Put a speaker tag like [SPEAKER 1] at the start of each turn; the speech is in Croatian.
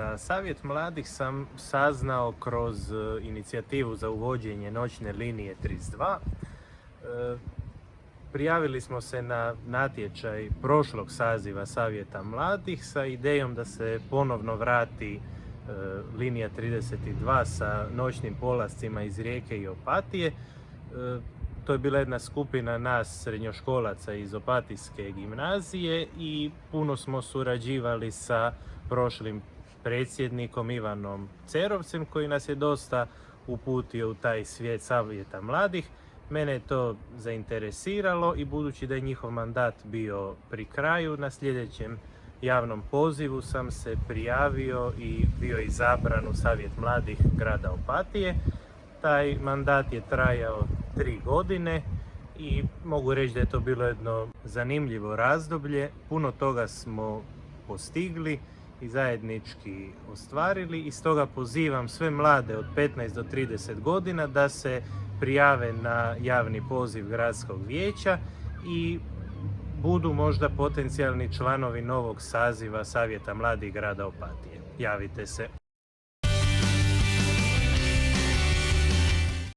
[SPEAKER 1] Za Savjet mladih sam saznao kroz inicijativu za uvođenje noćne linije 32. Prijavili smo se na natječaj prošlog saziva Savjeta mladih sa idejom da se ponovno vrati linija 32 sa noćnim polascima iz Rijeke i Opatije. To je bila jedna skupina nas srednjoškolaca iz Opatijske gimnazije i puno smo surađivali sa prošlim predsjednikom Ivanom Cerovcem koji nas je dosta uputio u taj svijet Savjeta mladih. Mene je to zainteresiralo i budući da je njihov mandat bio pri kraju, na sljedećem javnom pozivu sam se prijavio i bio izabran u Savjet mladih grada Opatije. Taj mandat je trajao 3 godine i mogu reći da je to bilo jedno zanimljivo razdoblje. Puno toga smo postigli i zajednički ostvarili i stoga pozivam sve mlade od 15 do 30 godina da se prijave na javni poziv gradskog vijeća i budu možda potencijalni članovi novog saziva Savjeta mladih grada Opatije. Javite se.